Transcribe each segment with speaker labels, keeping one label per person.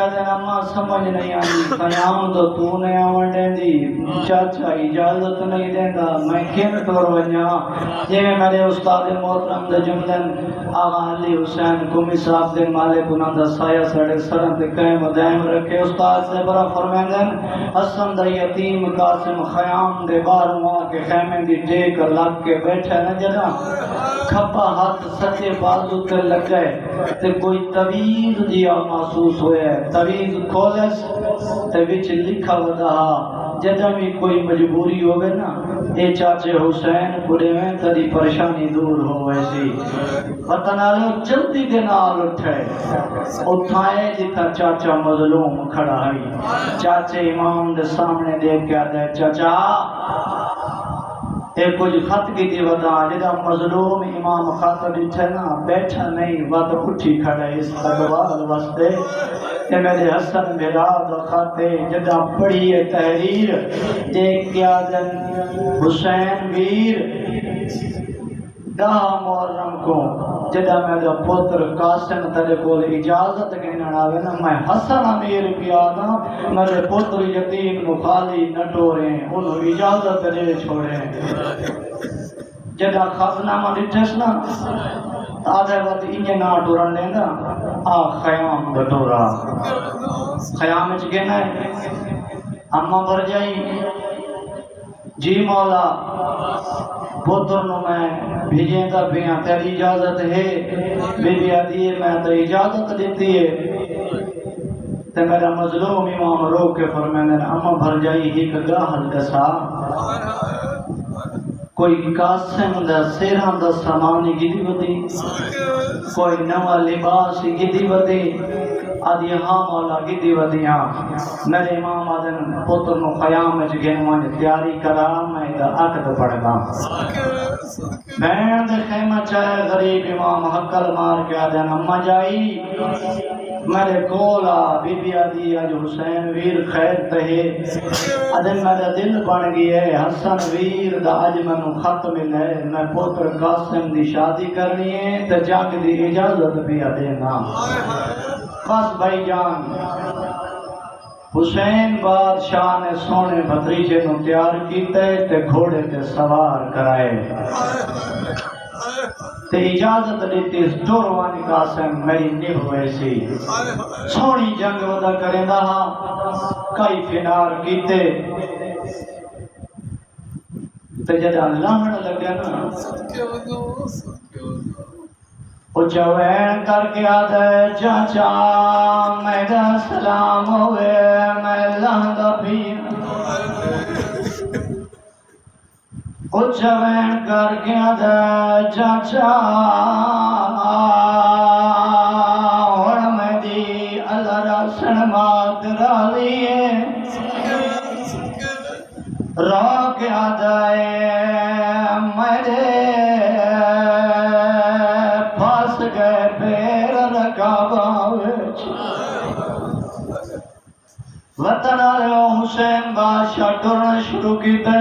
Speaker 1: کیا دینا ماں سمجھ نہیں آئی قیام تو تو نے آون دیں دی چاچا اجازت نہیں دینا میں کن ٹور ونیا یہ میرے استاد محترم دے جملن آغا علی حسین کمی صاحب دے مالک انہاں دا سایہ سڑے سرن تے قائم و دائم رکھے استاد سے برا فرمیندن حسن دا یتیم قاسم خیام دے باروان کے خیمے دی ٹیک لگ کے بیٹھے نہ جنا کھپا ہاتھ سچے بازو تے لگے تے کوئی تویز دیا محسوس ہوئے تویز کھولس تے وچ لکھا ودا جدہ بھی کوئی مجبوری ہوئے نا اے چاچے حسین پڑے میں تری پریشانی دور ہوئے سی وطنالو جلدی دے نال اٹھے اٹھائے جتا چاچا مظلوم کھڑا ہے چاچے امام دے سامنے دیکھ کے آدھے چاچا اے کچھ خط کی دی ودا جدا مظلوم امام خاطر اٹھے نا بیٹھا نہیں وقت اٹھی کھڑے استقبال واسطے کہ میرے حسن میراد خاتے جدا پڑھی تحریر دیکھ کے آدن حسین ویر دہا محرم کو جدا میرا پوتر قاسم تلے کو اجازت کہنا آوے نا میں حسن امیر پیادا میرے پوتر یتیم نو خالی نٹورے انہوں اجازت دے چھوڑے جدا خفنامہ ڈٹھس نا آدھے وقت انجے نا ٹورن لیں گا خیام بٹورا خیام اچھ گینا ہے اممہ بھر جائی جی مولا پوتر نو میں بھیجیں گا بیاں تیری اجازت ہے بی بی آدھی میں تو اجازت دیتی ہے تے میرا مظلوم امام رو کے فرمائن اممہ بھر جائی ہی کگا حلقسا کوئی قاسم دا سیران دا سامانی گی بدی کوئی نوا لباس گی بدی آدھی ہاں مولا گی بدیاں میرے امام آدھن پتر نو خیام اچھ گنوان تیاری کرا میں دا عقد پڑھ گا بین دے خیمہ چاہے غریب امام حقل مار کے آدھن اممہ جائی میرے کولا بی بی آدھی آج حسین ویر خیر تہے آدھن میرا دل بن گیا ہے حسن ویر دا آج منو خط ملے میں پوتر قاسم دی شادی کرنی ہے تو جاگ دی اجازت بھی دینا بس بھائی جان حسین بادشاہ نے سونے بھتریجے نو تیار کیتے تے گھوڑے تے سوار کرائے تے اجازت دیتی اس ڈوروانی قاسم میری نب ہوئے سی سونی جنگ ودا کریں دا کئی فنار کیتے تے جدا لہن لگے نا او جوین کر کے آدھے چاچا میرا سلام ہوئے میں لہنگا بھی او جوین کر کے آدھے چاچا اور میں دی اللہ رسن مات رالیے رو کے آدھے میرے پاس گئے پیر رکابہ وطن آلے حسین بادشاہ ٹرن شروع کی تے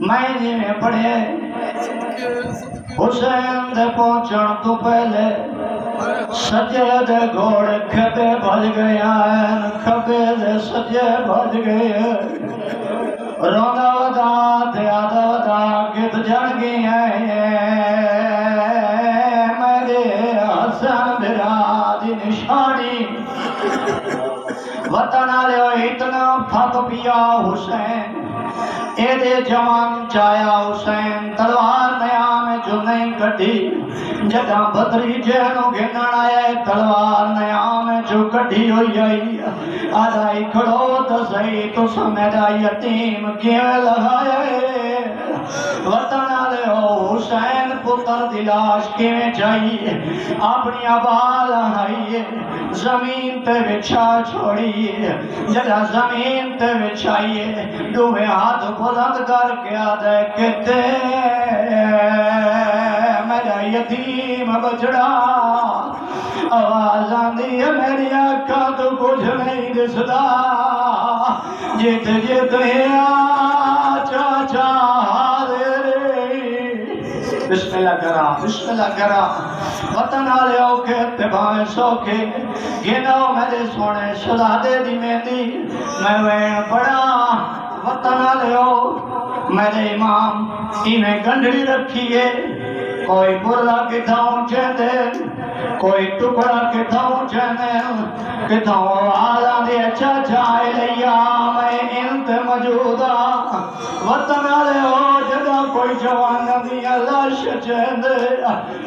Speaker 1: میں جی میں پڑھے حسین دے پہنچن تو پہلے سجے دے گھوڑے کھبے بھج گئے ہیں کھبے دے سجے بھج گئے ہیں روندہ ودا تے آدھا ودا گت جن گئی ہیں میرے حسن براد نشانی وطن آلے اتنا پھپ پیا حسین اے دے جوان چایا حسین تلوار نیام جو نہیں کٹی جگہ بدری جہنو گھنن آیا تلوار نیام جو کٹی ہوئی آئی آدھائی کھڑو تسائی تو سمیدہ یتیم کیوں لگایا وطن آلے ہو حسین پتر دلاش کیوں چاہیے اپنی آبال آئیے زمین پہ بچھا چھوڑیے جگہ زمین پہ بچھائیے ڈوبے ہاتھ بلند کر کے آدھے کتے میرا یتیم بچڑا آواز آندھی ہے میری آقا تو کچھ نہیں دسدا جت جت چاچا بسم اللہ کرا بسم اللہ کرا وطن آلے اوکے اتباہ سوکے گناو میرے سونے شہزادے دی مہندی میں وین پڑا وطن آلے او میرے امام انہیں گنڈڑی رکھیے کوئی برلا کتاؤں چہندے کوئی ٹکڑا کتاؤں چہندے کتاؤں آدھا دے چاچا لیا میں انت موجودا وطن آلے ہو جدا کوئی جوان دی لاش چہندے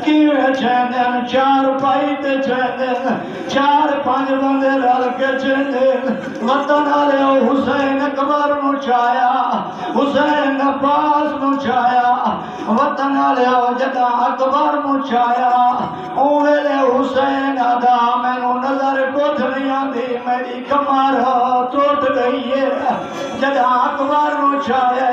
Speaker 1: کیوے چہندے چار پائی تے چہندے چار پانچ بندے رل کے چہندے وطن آلے ہو حسین اکبر نو چایا حسین عباس نو چایا وطن آلے ہو جدا اکبر نو چایا اوہلے حسین آدھا میں نو نظر کچھ نہیں آندھی میری کمار ٹوٹ گئی ہے جدا اکبر نو چایا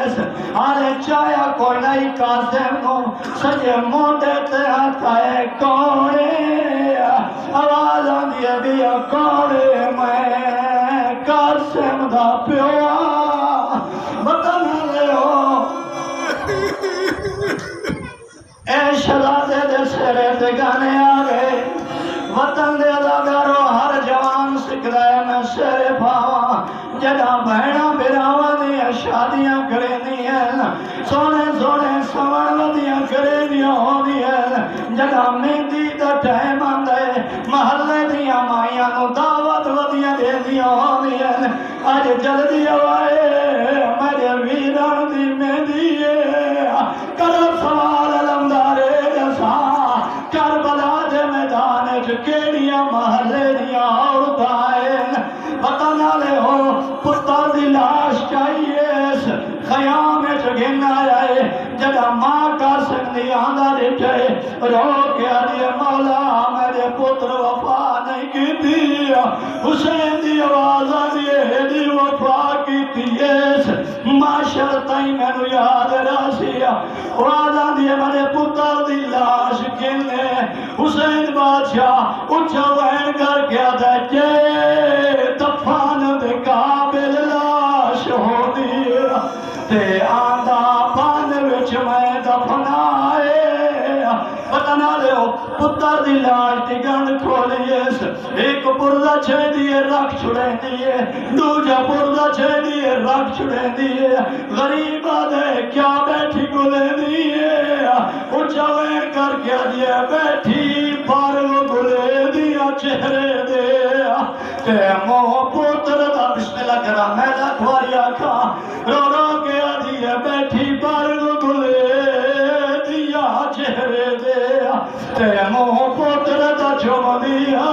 Speaker 1: آلے چایا کوئی نہیں قاسم نو سجے موٹے تے ہاتھائے کوڑے آواز آندھی ہے بیا کوڑے میں قاسم دا پیوا بطن لے ہو اے شہزادے دے سرے تے گانے آگئے وطن دے لگارو ہر جوان سکھدائے میں سرے پاوا جدا بہنا براوا دیا شادیاں کرے دیا سونے سونے سوان ودیاں کرے دیا ہو دیا جدا مہندی دا ٹائم آندے محلے دیا مائیاں نو دعوت ودیاں دے دیا ہو دیا آج جلدی آئے میرے ویران دی مہندی کرو سوال علمدارے جسا کربلا دے میدان کیڑیاں محلے دیا عورتائیں وطن آلے ہو پتر دی لاش چاہیے خیام گھن آئے جدا ماں کا سندی آندہ رٹھے رو کیا دیے مولا میرے پتر وفا نہیں کی دی حسین دی آوازہ دیے دی وفا کی تیس معاشر تائیں میں نو یاد راسیا وعدہ دیے میرے پتر دی لاش گھنے حسین بادشاہ اچھا وین کر گیا دے جے دفان دے قابل لاش ہو دیا تے آندہ پان وچ میں دفنائے بتنا لے ہو پتر دی لاش دی گنڈ کھولیس ایک پردہ چھے دیئے رکھ چھڑے دیئے دوجہ پردہ چھے دیئے رکھ چھڑے دیئے غریبہ دے کیا بیٹھی گلے دیئے اچھا وین کر کیا دیئے بیٹھی پارو گلے دیا چہرے دیا تے مو پتر دا بسم اللہ کرا میں لکھواری آکھا رو رو کیا دیئے بیٹھی پارو گلے دیا چہرے دیا تے مو پتر دا چھو دیا